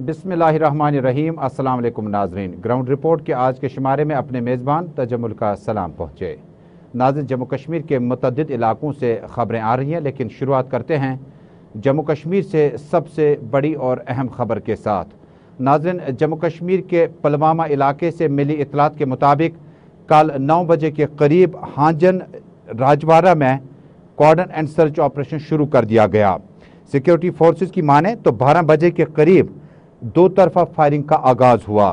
बिस्मिल्लाहिर्रहमानिर्रहीम। अस्सलाम वालेकुम नाज़रीन। ग्राउंड रिपोर्ट के आज के शुमारे में अपने मेज़बान तजम्मुल का सलाम पहुँचे। नाज़रीन, जम्मू कश्मीर के मुतअद्दिद इलाकों से ख़बरें आ रही हैं, लेकिन शुरुआत करते हैं जम्मू कश्मीर से सबसे बड़ी और अहम खबर के साथ। नाज़रीन, जम्मू कश्मीर के पुलवामा इलाके से मिली इतलात के मुताबिक कल 9 बजे के करीब हांजन राजवाड़ा में कॉर्डन एंड सर्च ऑपरेशन शुरू कर दिया गया। सिक्योरिटी फोर्सेस की माने तो 12 बजे के करीब दो तरफा फायरिंग का आगाज हुआ।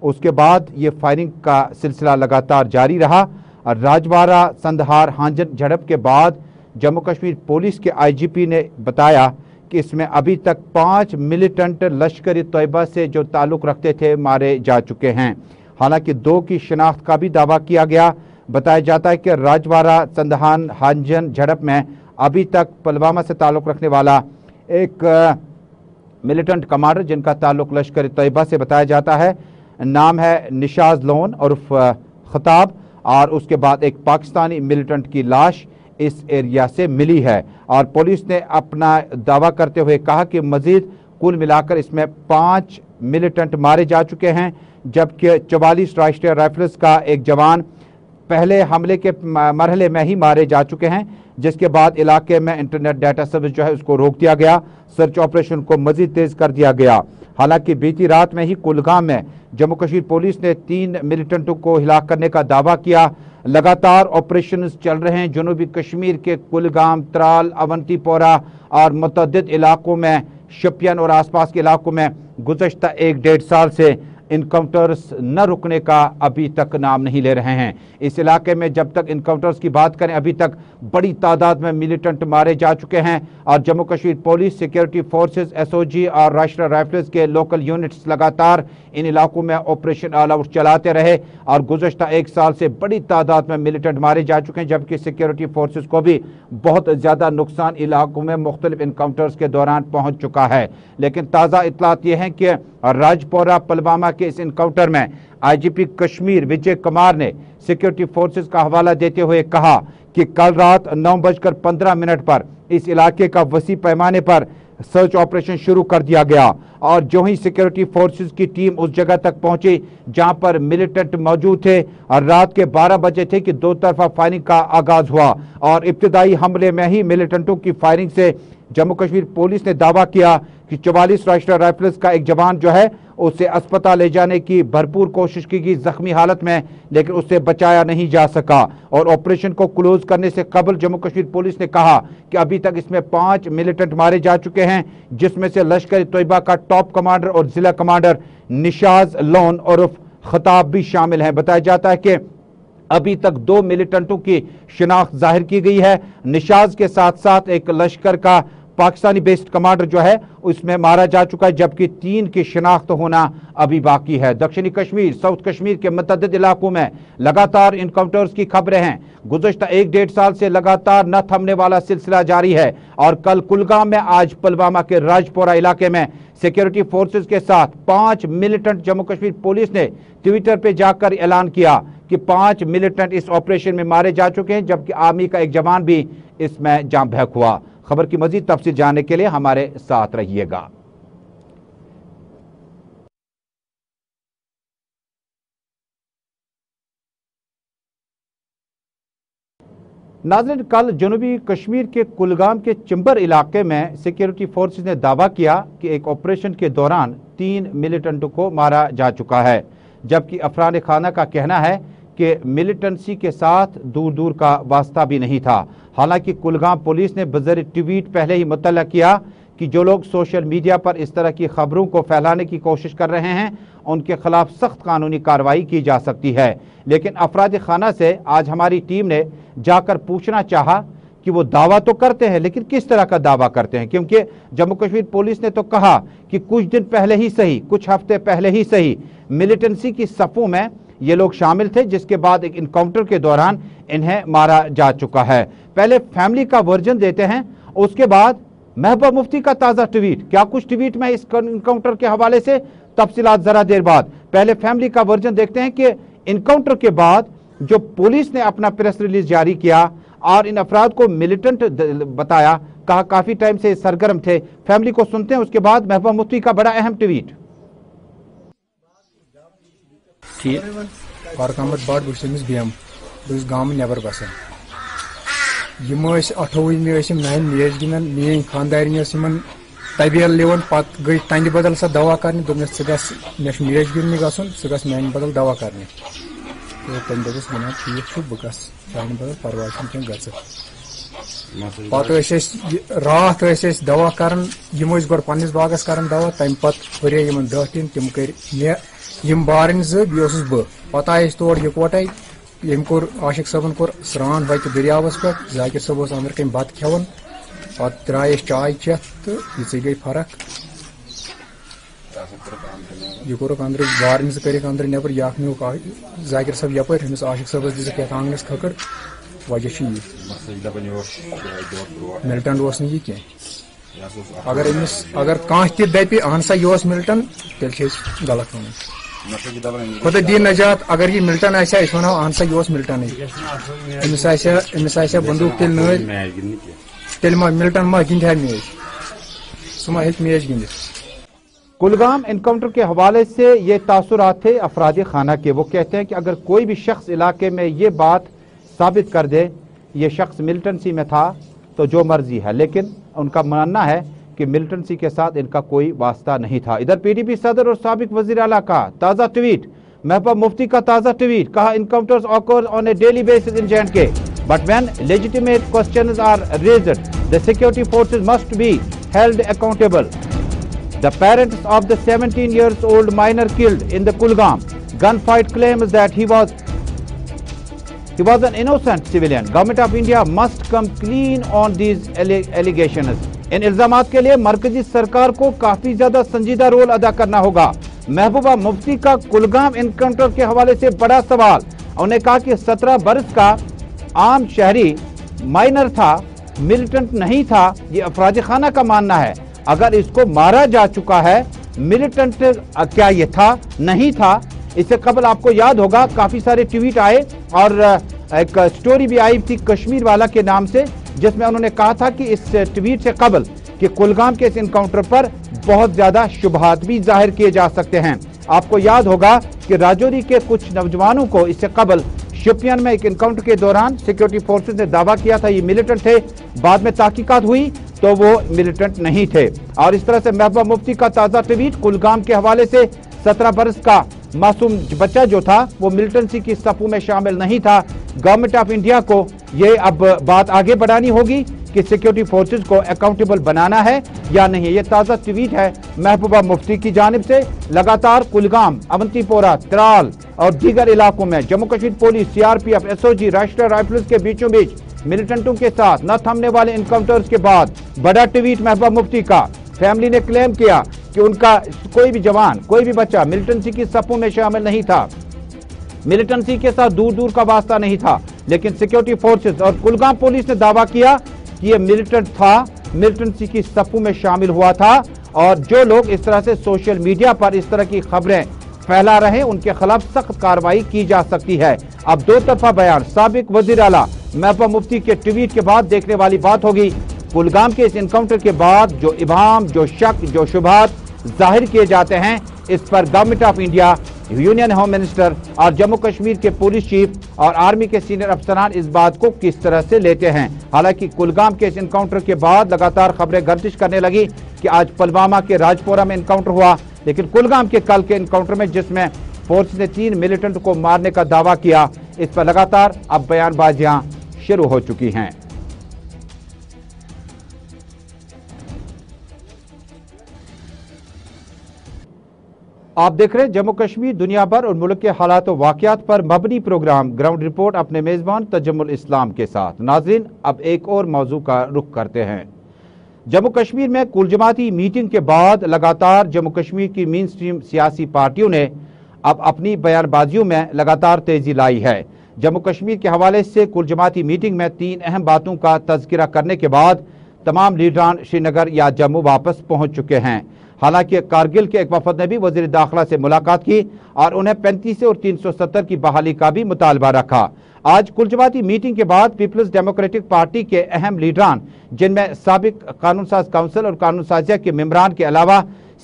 उसके बाद ये फायरिंग का सिलसिला लगातार जारी रहा और राजवाड़ा संदहार हांजन झड़प के बाद जम्मू कश्मीर पुलिस के आईजीपी ने बताया कि इसमें अभी तक 5 मिलिटेंट लश्कर तैयबा से जो ताल्लुक़ रखते थे मारे जा चुके हैं। हालांकि 2 की शिनाख्त का भी दावा किया गया। बताया जाता है कि राजवाड़ा संदहार हांजन झड़प में अभी तक पुलवामा से ताल्लुक़ रखने वाला एक मिलिटेंट कमांडर, जिनका ताल्लुक लश्कर तैयबा से बताया जाता है, नाम है निशाज लोन उर्फ खताब, और उसके बाद एक पाकिस्तानी मिलिटेंट की लाश इस एरिया से मिली है। और पुलिस ने अपना दावा करते हुए कहा कि मजीद कुल मिलाकर इसमें 5 मिलिटेंट मारे जा चुके हैं, जबकि 44 राष्ट्रीय राइफल्स का एक जवान पहले हमले के मरहले में ही मारे जा चुके हैं, जिसके बाद इलाके में इंटरनेट डाटा सर्विस जो है उसको रोक दिया गया। सर्च ऑपरेशन को मजीद तेज कर दिया गया। हालांकि बीती रात में ही कुलगाम में जम्मू कश्मीर पुलिस ने 3 मिलिटेंटों को हिलाक करने का दावा किया। लगातार ऑपरेशन चल रहे हैं। जनूबी कश्मीर के कुलगाम, त्राल, अवंतीपोरा और मुतअद्दिद इलाकों में, शोपियान और आसपास के इलाकों में गुज़श्ता 1-1.5 साल से इनकाउंटर्स न रुकने का अभी तक नाम नहीं ले रहे हैं। इस इलाके में जब तक इनकाउंटर्स की बात करें, अभी तक बड़ी तादाद में मिलिटेंट मारे जा चुके हैं और Jammu Kashmir police, security forces, SOG और राष्ट्रीय राइफल्स के लोकल यूनिट्स लगातार इन इलाकों में ऑपरेशन ऑल आउट चलाते रहे और गुज़श्ता 1 साल से बड़ी तादाद में मिलिटेंट मारे जा चुके हैं, जबकि सिक्योरिटी फोर्सेस को भी बहुत ज़्यादा नुकसान इलाकों में मुख्तलिफ इनकाउंटर्स के दौरान पहुँच चुका है। लेकिन ताज़ा इतलात ये हैं कि राजपोरा पुलवामा के इस इनकाउंटर में आईजीपी कश्मीर विजय कुमार ने सिक्योरिटी फोर्सेस का हवाला देते हुए कहा कि कल रात 9:15 पर इस इलाके का वसी पैमाने पर सर्च ऑपरेशन शुरू कर दिया गया और जो ही सिक्योरिटी फोर्सेस की टीम उस जगह तक पहुंची जहां पर मिलिटेंट मौजूद थे और रात के 12 बजे थे कि 2 तरफा फायरिंग का आगाज हुआ और इब्तिदाई हमले में ही मिलिटेंटों की फायरिंग से जम्मू कश्मीर पुलिस ने दावा किया कि 44 राष्ट्रीय राइफल्स का एक जवान जो है उसे अस्पताल ले जाने की भरपूर कोशिश की गई जख्मी हालत में, लेकिन उसे बचाया नहीं जा सका। और ऑपरेशन को क्लोज करने से कबल जम्मू कश्मीर पुलिस ने कहा कि अभी तक इसमें 5 मिलिटेंट मारे जा चुके हैं, जिसमें से लश्कर तैयबा का टॉप कमांडर और जिला कमांडर निशाज लोन उर्फ खताब भी शामिल हैं। बताया जाता है कि अभी तक 2 मिलिटेंटों की शिनाख्त जाहिर की गई है। निशाज के साथ साथ एक लश्कर का पाकिस्तानी बेस्ड कमांडर जो है उसमें मारा जा चुका है, जबकि 3 की शिनाख्त होना अभी बाकी है। दक्षिणी कश्मीर, साउथ कश्मीर के मुतअद्दिद इलाकों में लगातार इनकाउंटर्स की खबरें हैं। गुज़श्ता 1-1.5 साल से लगातार न थमने वाला सिलसिला जारी है और कल कुलगाम में, आज पुलवामा के राजपोरा इलाके में सिक्योरिटी फोर्सेस के साथ 5 मिलिटेंट जम्मू कश्मीर पुलिस ने ट्विटर पर जाकर ऐलान किया कि 5 मिलिटेंट इस ऑपरेशन में मारे जा चुके हैं, जबकि आर्मी का एक जवान भी इसमें जाँ बहक हुआ। खबर की मजीद तफसील जानने के लिए हमारे साथ रहिएगा। नाज़रीन, कल जनूबी कश्मीर के कुलगाम के चिंबर इलाके में सिक्योरिटी फोर्सेस ने दावा किया कि एक ऑपरेशन के दौरान 3 मिलिटेंटों को मारा जा चुका है, जबकि अफरान खाना का कहना है कि मिलिटेंसी के साथ दूर दूर का वास्ता भी नहीं था। हालांकि कुलगाम पुलिस ने बज़र ट्वीट पहले ही मुतल्ला किया कि जो लोग सोशल मीडिया पर इस तरह की खबरों को फैलाने की कोशिश कर रहे हैं उनके खिलाफ सख्त कानूनी कार्रवाई की जा सकती है। लेकिन अफराद खाना से आज हमारी टीम ने जाकर पूछना चाहा कि वो दावा तो करते हैं, लेकिन किस तरह का दावा करते हैं, क्योंकि जम्मू कश्मीर पुलिस ने तो कहा कि कुछ दिन पहले ही सही, कुछ हफ्ते पहले ही सही मिलिटेंसी की सफ़ों में ये लोग शामिल थे, जिसके बाद एक इनकाउंटर के दौरान इन्हें मारा जा चुका है। पहले फैमिली का वर्जन देते हैं, उसके बाद महबूबा मुफ्ती का ताज़ा ट्वीट। क्या कुछ ट्वीट में इस इनकाउंटर के हवाले से, तफसीलात जरा देर बाद। पहले फैमिली का वर्जन देखते हैं कि इनकाउंटर के बाद जो पुलिस ने अपना प्रेस रिलीज जारी किया और इन अफराद को मिलिटेंट बताया, कहा काफी टाइम से सरगर्म थे। फैमिली को सुनते हैं, उसके बाद महबूबा मुफ्ती का बड़ा अहम ट्वीट। फारूक अहमद बट बस बेम बस गाँव नबर बसान यम 28 मैन मैच गिंदान मेन खानदारिन तबेल लिवन पत गई तंद बदल सा दवा कर दोपस मे मैच गिंदने गसन सह मान बदल दवा कर तो तम दोपस वन ठीक बह गस सान बदल परवाह कह पत रात दवा कर गो पन्नस बागस कर दवा तम पत हुरे 10 टीम तम कर मे बारन बस बह पत आये तोड़ यकवटे यम कोर आशिक सबन कोर स्रान वत दरियावस पे जाकिर सब अंदर कम बत खेवन पत द्रायस चाय चेत तो ये गई फर्क यह कोरक अंदर बारन कर अंदर नबर यख न्यूक जाकिर सब यप आशिक सबस दिख आंगनस खकड़ वजह मिल्टन यह कह अगर कह दपि अहन सा यह मिल्टन तेल गलत वन खुद दी नजात अगर ये मिल्टन वन अहन सा यह मिल्टन अमिस बंदूक तेल नल तेल मिल्टन मा गिंद मैच सह मा मैच गिंद। कुलगाम एनकाउंटर के हवाले से ये तासुरात थे अफराद खाना के। वो कहते हैं कि अगर कोई भी शख्स इलाके में ये बात साबित कर दे ये शख्स मिलिटेंसी में था तो जो मर्जी है, लेकिन उनका मानना है कि मिलिटेंसी के साथ इनका कोई वास्ता नहीं था। इधर पीडीपी सदर और साबिक वजीर आला का ताज़ा ट्वीट, महबूबा मुफ्ती का ताज़ा ट्वीट, कहा encounters occur on a daily basis in J&K but when legitimate questions are raised the security forces must be held accountable. The parents of the 17-year-old minor killed in the Kulgam gunfight claims that he was an innocent civilian. Government of India must come clean on these allegations. इन इल्जामात के लिए मरकजी सरकार को काफी ज्यादा संजीदा role अदा करना होगा। महबूबा मुफ्ती का कुलगाम एनकाउंटर के हवाले से बड़ा सवाल। उन्होंने कहा कि 17 बरस का आम शहरी माइनर था, मिलिटेंट नहीं था, ये अफराद खाना का मानना है। अगर इसको मारा जा चुका है, मिलिटेंट क्या ये था, नहीं था? इससे कबल आपको याद होगा काफी सारे ट्वीट आए और एक स्टोरी भी आई थी कश्मीर वाला के नाम से, जिसमें उन्होंने कहा था कि इस ट्वीट से कबल कि कुलगाम के इस इनकाउंटर पर बहुत ज्यादा शुबहात भी जाहिर किए जा सकते हैं। आपको याद होगा कि राजौरी के कुछ नौजवानों को इससे कबल शोपियान में एक इनकाउंटर के दौरान सिक्योरिटी फोर्सेस ने दावा किया था ये मिलिटेंट थे, बाद में तहकीकात हुई तो वो मिलिटेंट नहीं थे। और इस तरह से महबूबा मुफ्ती का ताज़ा ट्वीट कुलगाम के हवाले से 17 बरस का मासूम बच्चा जो था वो मिलिटेंसी की सफों में शामिल नहीं था। गवर्नमेंट ऑफ इंडिया को ये अब बात आगे बढ़ानी होगी कि सिक्योरिटी फोर्सेस को अकाउंटेबल बनाना है या नहीं। ये ताज़ा ट्वीट है महबूबा मुफ्ती की जानिब से। लगातार कुलगाम, अवंतीपोरा, त्राल और दीगर इलाकों में Jammu Kashmir police, CRPF, SOG, राष्ट्रीय राइफल्स के बीचों बीच मिलिटेंटों के साथ न थमने वाले इनकाउंटर्स के बाद बड़ा ट्वीट महबूबा मुफ्ती का। फैमिली ने क्लेम किया कि उनका कोई भी जवान, कोई भी बच्चा मिलिटेंसी की सफों में शामिल नहीं था, मिलिटेंसी के साथ दूर दूर का वास्ता नहीं था। लेकिन सिक्योरिटी फोर्सेस और कुलगाम पुलिस ने दावा किया कि ये मिलिटेंट था, मिलिटेंसी की सफों में शामिल हुआ था। और जो लोग इस तरह से सोशल मीडिया पर इस तरह की खबरें फैला रहे उनके खिलाफ सख्त कार्रवाई की जा सकती है। अब दो तरफा बयान साबिक वजीर आला महबूबा मुफ्ती के ट्वीट के बाद देखने वाली बात होगी। कुलगाम के इस इनकाउंटर के बाद जो इबाम, जो शक, जो शुबहात जाहिर किए जाते हैं, इस पर government of India, union home minister और जम्मू कश्मीर के पुलिस चीफ और आर्मी के सीनियर अफसरान इस बात को किस तरह से लेते हैं। हालांकि कुलगाम के इस इनकाउंटर के बाद लगातार खबरें गर्दिश करने लगी कि आज पुलवामा के राजपोरा में इनकाउंटर हुआ, लेकिन कुलगाम के कल के इनकाउंटर में जिसमें फोर्स ने 3 मिलिटेंट को मारने का दावा किया, इस पर लगातार अब बयानबाजियां शुरू हो चुकी हैं। आप देख रहे हैं जम्मू कश्मीर, दुनिया भर और मुल्क के हालात और वाकयात पर मबनी प्रोग्राम ग्राउंड रिपोर्ट अपने मेजबान तजम्मुल इस्लाम के साथ। नाजरीन, अब एक और मौजू का रुख करते हैं। जम्मू कश्मीर में कुल जमाती मीटिंग के बाद लगातार जम्मू कश्मीर की मेन स्ट्रीम सियासी पार्टियों ने अब अपनी बयानबाजियों में लगातार तेजी लाई है। जम्मू कश्मीर के हवाले से कुल जमाती मीटिंग में 3 अहम बातों का तज़किरा करने के बाद तमाम लीडरान श्रीनगर या जम्मू वापस पहुंच चुके हैं। हालांकि कारगिल के एक वफद ने भी वजीर दाखिला से मुलाकात की और उन्हें 35 और 370 की बहाली का भी मुतालबा रखा। आज कुल जमाती मीटिंग के बाद पीपल्स डेमोक्रेटिक पार्टी के अहम लीडरान, जिनमें साबिक कानून साज काउंसिल और कानून साजिया के मेंबरान के अलावा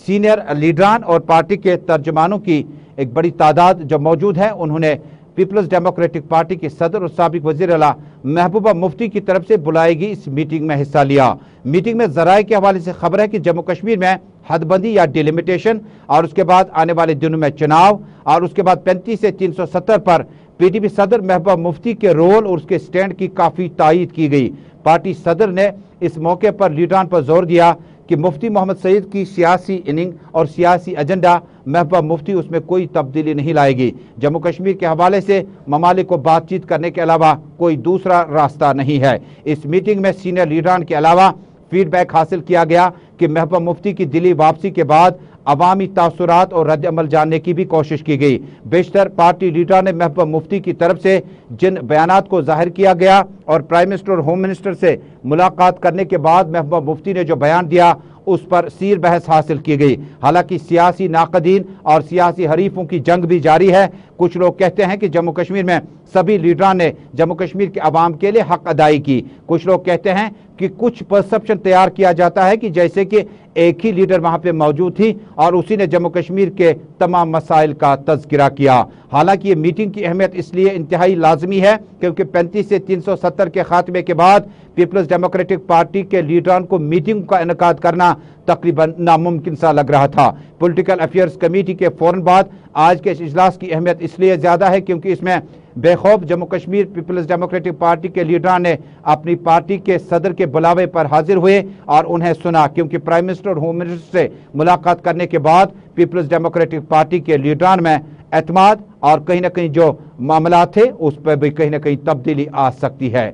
सीनियर लीडरान और पार्टी के तर्जमानों की ایک بڑی تعداد جو موجود ہے انہوں نے پیپلز ڈیموکریٹک پارٹی کے صدر اور سابق وزیر اعلیٰ محبوبہ مفتی کی طرف سے بلائی گئی اس میٹنگ میں حصہ لیا۔ میٹنگ میں ذرائع کے حوالے سے خبر ہے کہ جموں کشمیر میں حد بندی یا ڈیلیمیٹیشن اور اس کے بعد آنے والے دنوں میں چناؤ اور اس کے بعد 35 سے 370 پر پی ڈی پی صدر محبوبہ مفتی کے رول اور اس کے سٹینڈ کی کافی تائید کی گئی۔ پارٹی صدر نے اس موقع پر لیڈران پر زور دیا کہ مفتی محمد سعید کی سیاسی اننگ اور سیاسی ایجنڈا محبوبہ مفتی اس میں کوئی تبدیلی نہیں لائے گی۔ جموں کشمیر کے حوالے سے ممالک کو بات چیت کرنے کے علاوہ کوئی دوسرا راستہ نہیں ہے۔ اس میٹنگ میں سینئر لیڈران کے علاوہ فیڈ بیک حاصل کیا گیا کہ محبوبہ مفتی کی دلی واپسی کے بعد عوامی تاثرات اور رد عمل جاننے کی بھی کوشش کی گئی۔ بیشتر پارٹی لیڈران نے محبوبہ مفتی کی طرف سے جن بیانات کو ظاہر کیا گیا اور پرائم منسٹر اور ہوم منسٹر سے ملاقات کرنے کے بعد محبوبہ مفتی نے جو بیان دیا اس پر سیر بحث حاصل کی گئی۔ حالانکہ سیاسی ناقدین اور سیاسی حریفوں کی جنگ بھی جاری ہے۔ کچھ لوگ کہتے ہیں کہ جموں کشمیر میں سبھی لیڈران نے جموں کشمیر کے عوام کے لیے حق ادائی کی۔ کچھ لوگ کہتے ہیں کہ کچھ پرسپشن تیار کیا جاتا ہے کہ جیسے کہ ایک ہی لیڈر وہاں پہ موجود تھی اور اسی نے جموں کشمیر کے تمام مسائل کا تذکرہ کیا۔ حالانکہ یہ میٹنگ کی اہمیت اس لیے انتہائی لازمی ہے کیونکہ 35 سے 370 کے خاتمے کے بعد پیپلز ڈیموکریٹک پارٹی کے لیڈران کو میٹنگ کا انعقاد کرنا تقریباً ناممکن سا لگ رہا تھا۔ پولیٹیکل افیئرز کمیٹی کے فوراً بعد آج کے اس اجلاس کی اہمیت اس لیے زیادہ ہے کیونکہ اس میں بے خوف جموں کشمیر پیپلز ڈیموکریٹک پارٹی کے لیڈران نے اپنی پارٹی کے صدر کے بلاوے پر حاضر ہوئے اور انہیں سنا، کیونکہ پرائم منسٹر اور ہوم منسٹر سے ملاقات کرنے کے بعد پیپلز ڈیموکریٹک پارٹی کے لیڈران میں اعتماد اور کہیں نہ کہیں جو معاملات تھے اس پر بھی کہیں نہ کہیں تبدیلی آ سکتی ہے۔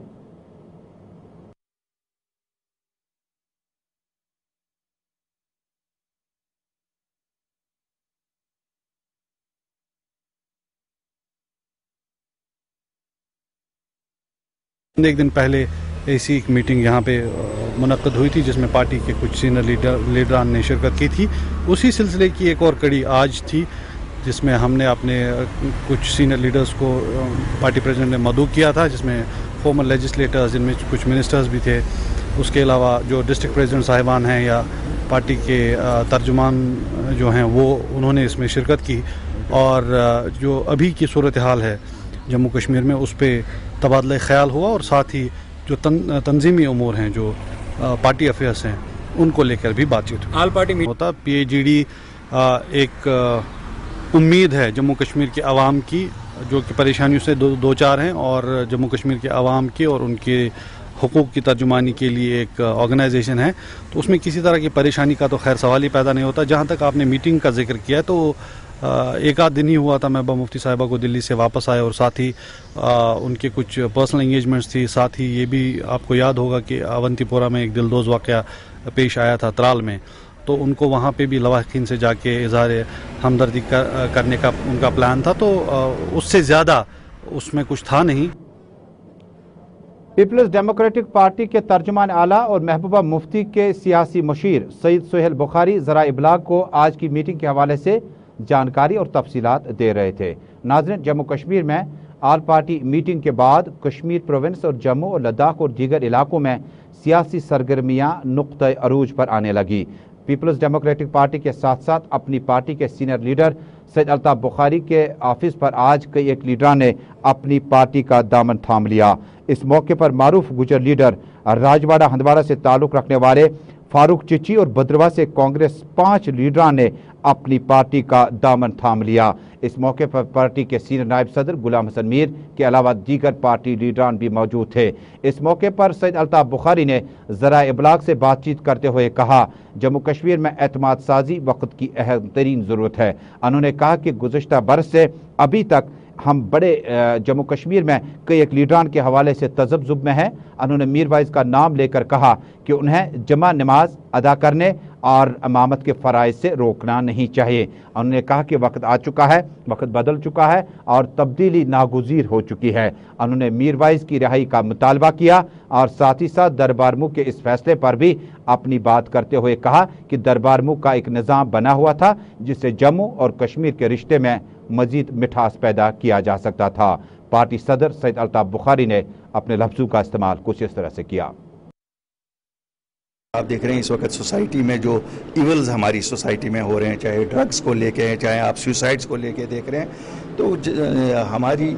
ایک دن پہلے ایسی ایک میٹنگ یہاں پہ منعقد ہوئی تھی جس میں پارٹی کے کچھ سینئر لیڈران نے شرکت کی تھی۔ اسی سلسلے کی ایک اور کڑی آج تھی جس میں ہم نے اپنے کچھ سینئر لیڈرز کو پارٹی پریزیڈنٹ نے مدعو کیا تھا، جس میں فارمر لیجسلیٹرز جن میں کچھ منسٹرز بھی تھے، اس کے علاوہ جو ڈسٹرکٹ پریزیڈنٹ صاحبان ہیں یا پارٹی کے ترجمان جو ہیں وہ انہوں نے اس میں شرکت کی، اور جو ابھی کی صورتحال ہے جموں کشمیر میں اس پہ تبادلہ خیال ہوا، اور ساتھ ہی جو تنظیمی امور ہیں جو پارٹی افیئرس ہیں ان کو لے کر بھی بات چیت آل پارٹی ہوتا۔ پی ایچ ڈی ڈی ایک امید ہے جموں کشمیر کے عوام کی جو کہ پریشانیوں سے دو چار ہیں، اور جموں کشمیر کے عوام کے اور ان کے حقوق کی ترجمانی کے لیے ایک آرگنائزیشن ہے، تو اس میں کسی طرح کی پریشانی کا تو خیر سوال ہی پیدا نہیں ہوتا۔ جہاں تک آپ نے میٹنگ کا ذکر کیا تو ایک آدھ دن ہی ہوا تھا محبوبہ مفتی صاحبہ کو دلی سے واپس آئے، اور ساتھ ہی ان کے کچھ پرسنل انگیجمنٹس تھی۔ ساتھ ہی یہ بھی آپ کو یاد ہوگا کہ اونتی پورہ میں ایک دلدوز واقعہ پیش آیا تھا ترال میں، تو ان کو وہاں پہ بھی لواحقین سے جا کے اظہار ہمدردی کرنے کا ان کا پلان تھا، تو اس سے زیادہ اس میں کچھ تھا نہیں۔ پیپلز ڈیموکریٹک پارٹی کے ترجمان اعلیٰ اور محبوبہ مفتی کے سیاسی مشیر سید سہیل بخاری ذرائع ابلاغ کو آج کی میٹنگ کے حوالے سے جانکاری اور تفصیلات دے رہے تھے۔ ناظرین، جموں کشمیر میں آل پارٹی میٹنگ کے بعد کشمیر پروونس اور جموں اور لداخ اور دیگر علاقوں میں سیاسی سرگرمیاں نقطۂ عروج پر آنے لگی۔ پیپلز ڈیموکریٹک پارٹی کے ساتھ ساتھ اپنی پارٹی کے سینئر لیڈر سید الطاف بخاری کے آفس پر آج کئی ایک لیڈران نے اپنی پارٹی کا دامن تھام لیا۔ اس موقع پر معروف گجر لیڈر راجواڑہ ہندوارہ سے تعلق رکھنے والے فاروق چچی اور بدروا سے کانگریس 5 لیڈران نے اپنی پارٹی کا دامن تھام لیا۔ اس موقع پر پارٹی کے سینئر نائب صدر غلام حسن میر کے علاوہ دیگر پارٹی لیڈران بھی موجود تھے۔ اس موقع پر سید الطاف بخاری نے ذرائع ابلاغ سے بات چیت کرتے ہوئے کہا، جموں کشمیر میں اعتماد سازی وقت کی اہم ترین ضرورت ہے۔ انہوں نے کہا کہ گزشتہ برس سے ابھی تک ہم بڑے جموں کشمیر میں کئی ایک لیڈران کے حوالے سے تذبذب میں ہیں۔ انہوں نے میر وائز کا نام لے کر کہا کہ انہیں جمع نماز ادا کرنے اور امامت کے فرائض سے روکنا نہیں چاہیے۔ انہوں نے کہا کہ وقت آ چکا ہے، وقت بدل چکا ہے اور تبدیلی ناگزیر ہو چکی ہے۔ انہوں نے میر وائز کی رہائی کا مطالبہ کیا اور ساتھ ہی ساتھ دربارمو کے اس فیصلے پر بھی اپنی بات کرتے ہوئے کہا کہ دربارمو کا ایک نظام بنا ہوا تھا جس سے جموں اور کشمیر کے رشتے میں مزید مٹھاس پیدا کیا جا سکتا تھا۔ پارٹی صدر سید الطاف بخاری نے اپنے لفظوں کا استعمال کچھ اس طرح سے کیا۔ आप देख रहे हैं इस वक्त सोसाइटी में जो इवल्स हमारी सोसाइटी में हो रहे हैं, चाहे ड्रग्स को लेके हैं, चाहे आप सुसाइड्स को लेके देख रहे हैं, तो हमारी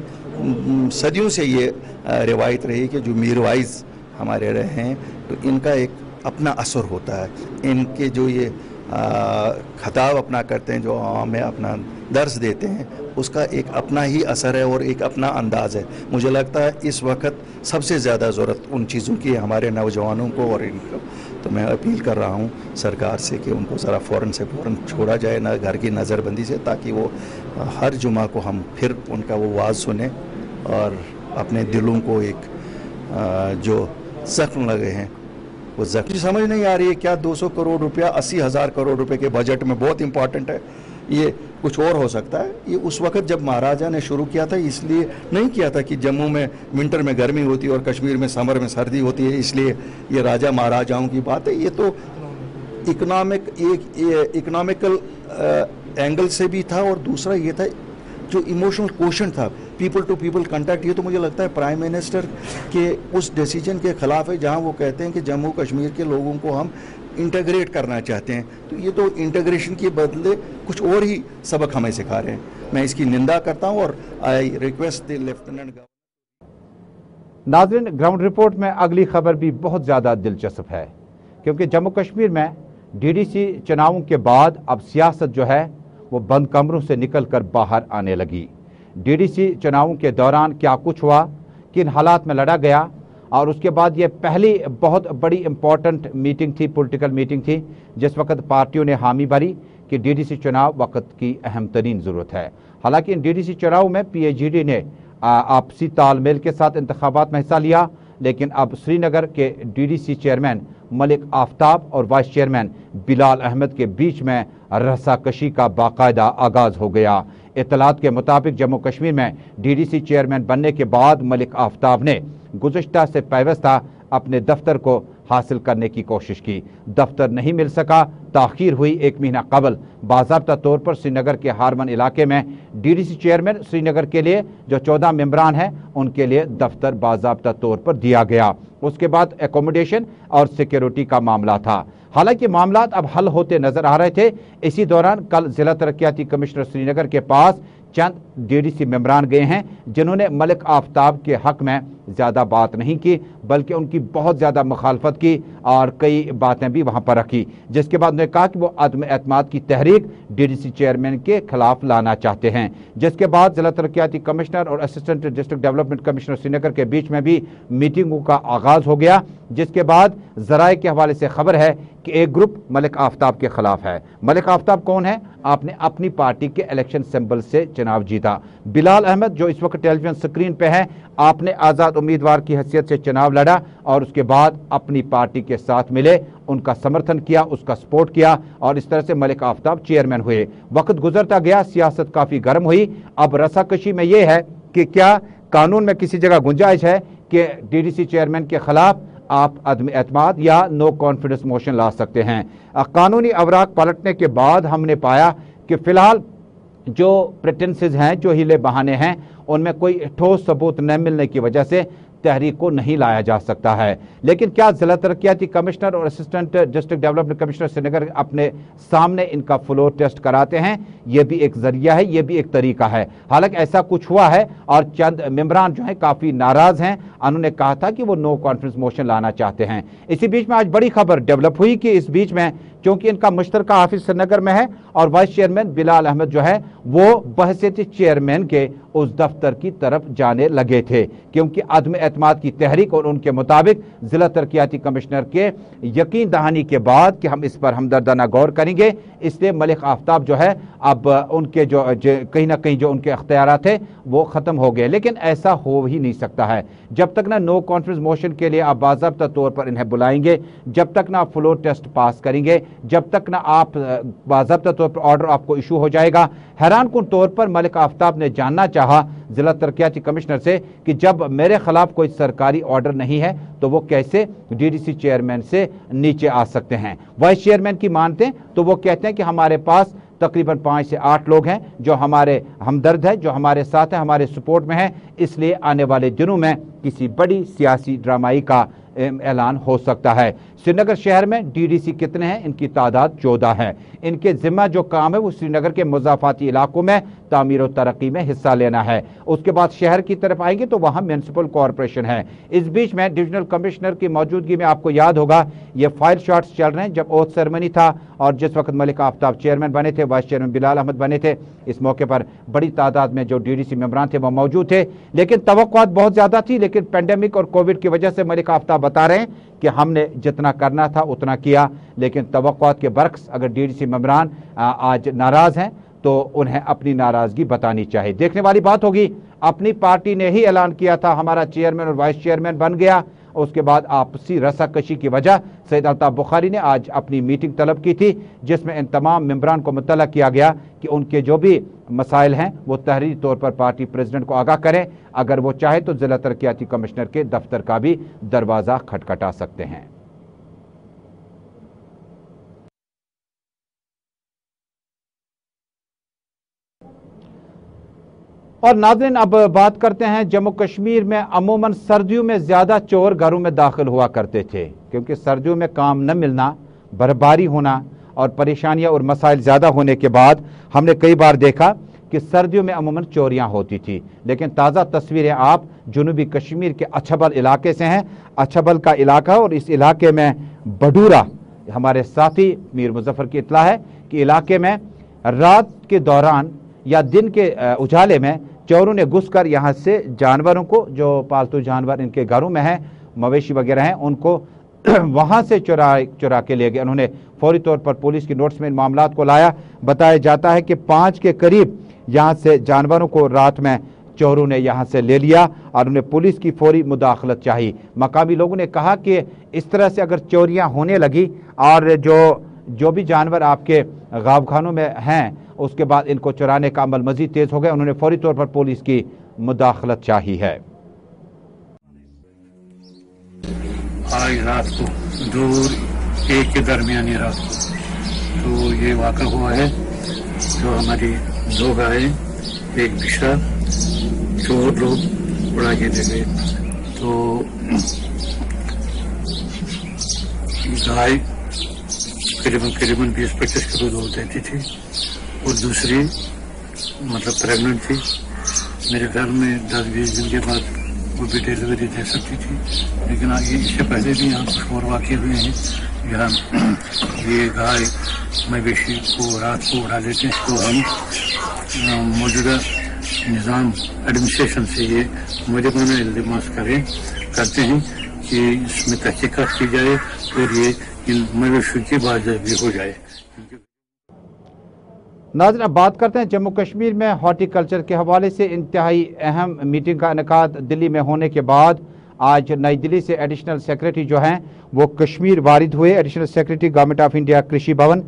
सदियों से ये रिवायत रही कि जो मीरवाइज हमारे रहे हैं तो इनका एक अपना असर होता है, इनके जो ये खताब अपना करते हैं, जो हमें अपना दर्स देते हैं, उसका एक अपना ही असर है और एक अपना अंदाज़ है। मुझे लगता है इस वक्त सबसे ज़्यादा ज़रूरत उन चीज़ों की हमारे नौजवानों को और इनको, तो मैं अपील कर रहा हूँ सरकार से कि उनको ज़रा फ़ौरन से फ़ौरन छोड़ा जाए ना घर की नज़रबंदी से, ताकि वो हर जुमा को हम फिर उनका वो वाज सुने और अपने दिलों को एक जो ज़ख्म लगे हैं वो ज़ख्म समझ नहीं आ रही है। क्या 200 करोड़ रुपया 80,000 करोड़ रुपए के बजट में बहुत इंपॉर्टेंट है, ये कुछ और हो सकता है। ये उस वक्त जब महाराजा ने शुरू किया था इसलिए नहीं किया था कि जम्मू में विंटर में गर्मी होती है और कश्मीर में समर में सर्दी होती है, इसलिए ये राजा महाराजाओं की बात है। ये तो इकोनॉमिकल एंगल से भी था और दूसरा ये था जो इमोशनल क्वेश्चन था, पीपल टू पीपल कांटेक्ट। ये तो मुझे लगता है प्राइम मिनिस्टर के उस डिसीजन के खिलाफ है जहां वो कहते हैं कि जम्मू कश्मीर के लोगों को हम इंटीग्रेट करना चाहते हैं, तो ये तो इंटीग्रेशन के बदले कुछ और ही सबक हमें सिखा रहे हैं। मैं इसकी निंदा करता हूं और I request the lieutenant governor. नाज़रीन, ग्राउंड रिपोर्ट में अगली खबर भी बहुत ज़्यादा दिलचस्प है, क्योंकि जम्मू कश्मीर में DDC चुनावों के बाद अब सियासत जो है वो बंद कमरों से निकलकर बाहर आने लगी। DDC चुनावों के दौरान क्या कुछ हुआ, किन हालात में लड़ा गया, और उसके बाद ये पहली बहुत बड़ी इम्पॉर्टेंट मीटिंग थी, पॉलिटिकल मीटिंग थी, जिस वक्त पार्टियों ने हामी भरी कि DDC चुनाव वक्त की अहम तरीन ज़रूरत है। हालांकि इन DDC चुनाव में PAGD ने आपसी तालमेल के साथ इंतखाबात में हिस्सा लिया, लेकिन अब श्रीनगर के DDC चेयरमैन मलिक आफ्ताब और वाइस चेयरमैन बिलाल अहमद के बीच में रस्साकशी का बाकायदा आगाज हो गया। इत्तलात के मुताबिक जम्मू कश्मीर में DDC चेयरमैन बनने के बाद मलिक आफ्ताब ने गुज़िश्ता से पैवस्ता अपने दफ्तर को हासिल करने की कोशिश की। दफ्तर नहीं मिल सका, ताख़ीर हुई। 1 महीना कबल बाज़ाब्ता तौर पर श्रीनगर के हारमन इलाके में DDC चेयरमैन श्रीनगर के लिए जो 14 मेंबरान हैं उनके लिए दफ्तर बाज़ाब्ता तौर पर दिया गया। उसके बाद एकोमोडेशन और सिक्योरिटी का मामला था। हालांकि मामला अब हल होते नजर आ रहे थे। इसी दौरान कल जिला तरक्याती कमिश्नर श्रीनगर के पास चंद DDC मेंबरान गए हैं जिन्होंने मलिक आफ्ताब के हक में ज़्यादा बात नहीं की, बल्कि उनकी बहुत ज़्यादा मुखालफत की और कई बातें भी वहाँ पर रखी, जिसके बाद उन्होंने कहा कि वो अदम एतमाद की तहरीक DDC चेयरमैन के खिलाफ लाना चाहते हैं। जिसके बाद जिला तरक्याती कमिश्नर और assistant district development commissioner Srinagar के बीच में भी मीटिंगों का आगाज़ हो गया, जिसके बाद ज़राए के हवाले से खबर है कि एक ग्रुप मलिक आफ्ताब के खिलाफ है। मलिक आफ्ताब कौन है? आपने अपनी पार्टी के इलेक्शन सिंबल से चुनाव जीता। बिलाल अहमद जो इस वक्त टेलीविजन स्क्रीन पे है, आपने आज़ाद उम्मीदवार की हैसियत से चुनाव लड़ा और उसके बाद अपनी पार्टी के साथ मिले, उनका समर्थन किया, उसका सपोर्ट किया और इस तरह से मलिक आफ्ताब चेयरमैन हुए। वक्त गुजरता गया, सियासत काफ़ी गर्म हुई। अब रस्साकशी में ये है कि क्या कानून में किसी जगह गुंजाइश है कि DDC चेयरमैन के खिलाफ आप अदम एतमाद या नो कॉन्फिडेंस मोशन ला सकते हैं। कानूनी अवराक पलटने के बाद हमने पाया कि फिलहाल जो प्रेटेंसेस हैं, जो हीले बहाने हैं, उनमें कोई ठोस सबूत न मिलने की वजह से तहरीक को नहीं लाया जा सकता है। लेकिन क्या जिला तरक्याती कमिश्नर और assistant district development commissioner Srinagar अपने सामने इनका फ्लोर टेस्ट कराते हैं? यह भी एक जरिया है, यह भी एक तरीका है। हालांकि ऐसा कुछ हुआ है और चंद मेंबरान जो हैं काफ़ी नाराज़ हैं। उन्होंने कहा था कि वो नो कॉन्फिडेंस मोशन लाना चाहते हैं। इसी बीच में आज बड़ी खबर डेवलप हुई कि इस बीच में चूंकि इनका मुश्तरका ऑफिस श्रीनगर में है और वाइस चेयरमैन बिलाल अहमद जो है वो बहैसियत चेयरमैन के उस दफ्तर की तरफ जाने लगे थे, क्योंकि अदम एतमाद की तहरीक और उनके मुताबिक जिला तरक्याती कमिश्नर के यकीन दहानी के बाद कि हम इस पर हमदर्दाना गौर करेंगे, इसलिए मलिक आफ्ताब जो है अब उनके जो कहीं ना कहीं जो उनके अख्तियारात थे वो ख़त्म हो गए। लेकिन ऐसा हो ही नहीं सकता है जब तक ना नो कॉन्फिडेंस मोशन के लिए आप बाज़ाब्ता तौर पर इन्हें बुलाएंगे, जब तक ना आप फ्लोर टेस्ट पास करेंगे, जब तक ना आप बाज़ाब्ता तौर पर ऑर्डर आपको इशू हो जाएगा। हैरान कुन तौर पर मलिक आफ्ताब ने जानना चाहा जिला तरक्याती कमिश्नर से कि जब मेरे खिलाफ कोई सरकारी ऑर्डर नहीं है तो वो कैसे DDC चेयरमैन से नीचे आ सकते हैं। वाइस चेयरमैन की मानते हैं तो वो कहते हैं कि हमारे पास तकरीबन 5 से 8 लोग हैं जो हमारे हमदर्द हैं, जो हमारे साथ हैं, हमारे सपोर्ट में हैं, इसलिए आने वाले दिनों में किसी बड़ी सियासी ड्रामाई का ऐलान हो सकता है। श्रीनगर शहर में DDC कितने हैं? इनकी तादाद 14 है। इनके जिम्मा जो काम है वो श्रीनगर के मुज़ाफ़ाती इलाकों में तामीर और तरक्की में हिस्सा लेना है। उसके बाद शहर की तरफ आएंगे तो वहाँ म्यूनसिपल कॉरपोरेशन है। इस बीच में डिविजनल कमिश्नर की मौजूदगी में आपको याद होगा ये फायर शॉट्स चल रहे हैं जब ओथ सेरेमनी था और जिस वक्त मलिक आफ्ताब चेयरमैन बने थे, वाइस चेयरमैन बिलाल अहमद बने थे। इस मौके पर बड़ी तादाद में जो DDC मेंबरान थे वो मौजूद थे, लेकिन तवक्कुआत बहुत ज़्यादा थी। लेकिन पेंडेमिक और कोविड की वजह से मलिक आफ्ताब बता रहे हैं कि हमने जितना करना था उतना किया, लेकिन तवक्कुआत के बरक्स अगर DDC मेंबरान आज नाराज़ हैं तो उन्हें अपनी नाराज़गी बतानी चाहिए। देखने वाली बात होगी, अपनी पार्टी ने ही ऐलान किया था हमारा चेयरमैन और वाइस चेयरमैन बन गया, उसके बाद आपसी रस्साकशी की वजह सैयद अल्ताफ बुखारी ने आज अपनी मीटिंग तलब की थी जिसमें इन तमाम मेंबरान को मुतल्ला किया गया कि उनके जो भी मसाइल हैं वो तहरीरी तौर पर पार्टी प्रेसिडेंट को आगाह करें। अगर वो चाहे तो जिला तरक्याती कमिश्नर के दफ्तर का भी दरवाज़ा खटखटा सकते हैं। और नाज़रीन अब बात करते हैं, जम्मू कश्मीर में अमूमन सर्दियों में ज़्यादा चोर घरों में दाखिल हुआ करते थे क्योंकि सर्दियों में काम न मिलना, बर्फबारी होना और परेशानियां और मसाइल ज़्यादा होने के बाद हमने कई बार देखा कि सर्दियों में अमूमन चोरियां होती थी। लेकिन ताज़ा तस्वीरें आप जनूबी कश्मीर के अछबल इलाके से हैं। अछबल का इलाका और इस इलाके में बडूरा, हमारे साथी मीर मुजफ्फर की इत्तला है कि इलाके में रात के दौरान या दिन के उजाले में चोरों ने घुसकर यहाँ से जानवरों को, जो पालतू जानवर इनके घरों में हैं, मवेशी वगैरह हैं, उनको वहाँ से चुरा के ले गए। उन्होंने फौरी तौर पर पुलिस की नोटिस में इन मामलात को लाया। बताया जाता है कि 5 के करीब यहाँ से जानवरों को रात में चोरों ने यहाँ से ले लिया और उन्हें पुलिस की फौरी मुदाखलत चाहिए। मकामी लोगों ने कहा कि इस तरह से अगर चोरियाँ होने लगी और जो भी जानवर आपके गावखानों में हैं उसके बाद इनको चुराने का अमल मजीद तेज हो गया। उन्होंने फौरी तौर पर पुलिस की मुदाखलत चाही है। आज रात को 2-1 के दरमियानी रात को तो ये वाक़ा हुआ है। जो हमारी 2 गाय, 1 बिशा, चोर लोग उड़ा के ले गए। तो गाय करीबन 20-25 किलो दूध देती थी और दूसरी मतलब प्रेग्नेंट थी। मेरे घर में 10-20 दिन के बाद वो भी डिलीवरी दे सकती थी। लेकिन आगे इससे पहले भी यहाँ कुछ और वाक़े हुए हैं जहाँ ये गाय मवेशी को रात को उड़ा देते हैं। तो हम मौजूदा निज़ाम एडमिनिस्ट्रेशन से ये मुझे इल्तिमास करते हैं कि इसमें तहकीकात की जाए और ये इन मवेशियों की बाज़ाबी हो जाए। नाज़रीन अब बात करते हैं जम्मू कश्मीर में हॉर्टिकल्चर के हवाले से इंतहाई अहम मीटिंग का इनेकाद दिल्ली में होने के बाद आज नई दिल्ली से एडिशनल सेक्रेटरी जो हैं वो कश्मीर वारिद हुए। Additional secretary government of India कृषि भवन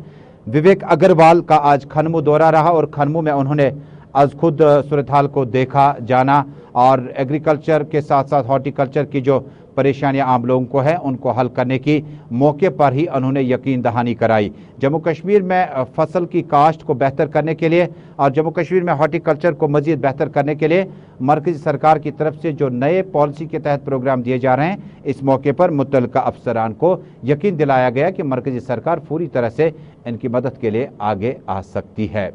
विवेक अग्रवाल का आज खनमू दौरा रहा और खनमू में उन्होंने आज खुद सूरत हाल को देखा, जाना और एग्रीकल्चर के साथ साथ हॉर्टिकल्चर की जो परेशानियां आम लोगों को है उनको हल करने की मौके पर ही उन्होंने यकीन दहानी कराई। जम्मू कश्मीर में फसल की काश्त को बेहतर करने के लिए और जम्मू कश्मीर में हॉर्टिकल्चर को मज़ीद बेहतर करने के लिए मरकज़ी सरकार की तरफ से जो नए पॉलिसी के तहत प्रोग्राम दिए जा रहे हैं, इस मौके पर मुतल्लिका अफसरान को यकीन दिलाया गया कि मरकज़ी सरकार पूरी तरह से इनकी मदद के लिए आगे आ सकती है।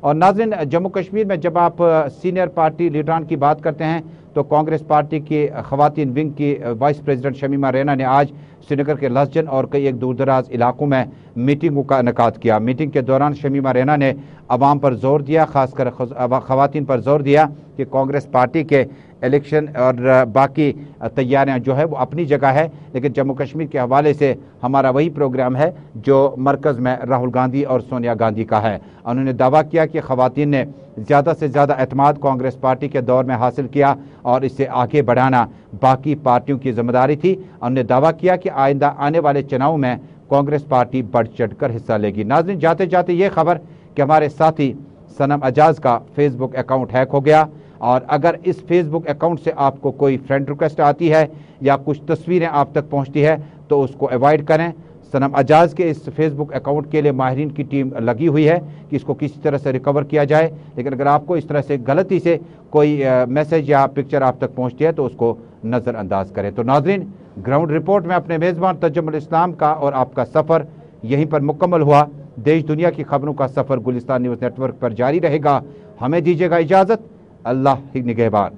और नाज़रीन जम्मू कश्मीर में जब आप सीनियर पार्टी लीडरान की बात करते हैं तो कांग्रेस पार्टी की ख़वातीन विंग की वाइस प्रेसिडेंट शमीमा रैना ने आज श्रीनगर के लसजन और कई एक दूर दराज इलाकों में मीटिंगों का इनेकाद किया। मीटिंग के दौरान शमीमा रैना ने अवाम पर जोर दिया, खासकर ख़वातीन पर जोर दिया कि कांग्रेस पार्टी के इलेक्शन और बाकी तैयारियां जो है वो अपनी जगह है, लेकिन जम्मू कश्मीर के हवाले से हमारा वही प्रोग्राम है जो मरकज़ में राहुल गांधी और सोनिया गांधी का है। उन्होंने दावा किया कि ख़वातीन ने ज़्यादा से ज़्यादा एतमाद कांग्रेस पार्टी के दौर में हासिल किया और इसे आगे बढ़ाना बाकी पार्टियों की जिम्मेदारी थी। उन्होंने दावा किया कि आइंदा आने वाले चुनाव में कांग्रेस पार्टी बढ़ चढ़ कर हिस्सा लेगी। नाज़रीन जाते जाते ये खबर कि हमारे साथी सनम एजाज का फेसबुक अकाउंट हैक हो गया और अगर इस फेसबुक अकाउंट से आपको कोई फ्रेंड रिक्वेस्ट आती है या कुछ तस्वीरें आप तक पहुंचती है तो उसको अवॉइड करें। सनम एजाज के इस फेसबुक अकाउंट के लिए माहिरीन की टीम लगी हुई है कि इसको किसी तरह से रिकवर किया जाए, लेकिन अगर आपको इस तरह से गलती से कोई मैसेज या पिक्चर आप तक पहुंचती है तो उसको नज़रअंदाज करें। तो नाज़रीन ग्राउंड रिपोर्ट में अपने मेज़बान तजम्मुल इस्लाम का और आपका सफ़र यहीं पर मुकम्मल हुआ। देश दुनिया की खबरों का सफ़र गुलिस्तान न्यूज़ नेटवर्क पर जारी रहेगा। हमें दीजिएगा इजाज़त। अल्लाह ही निगहबान।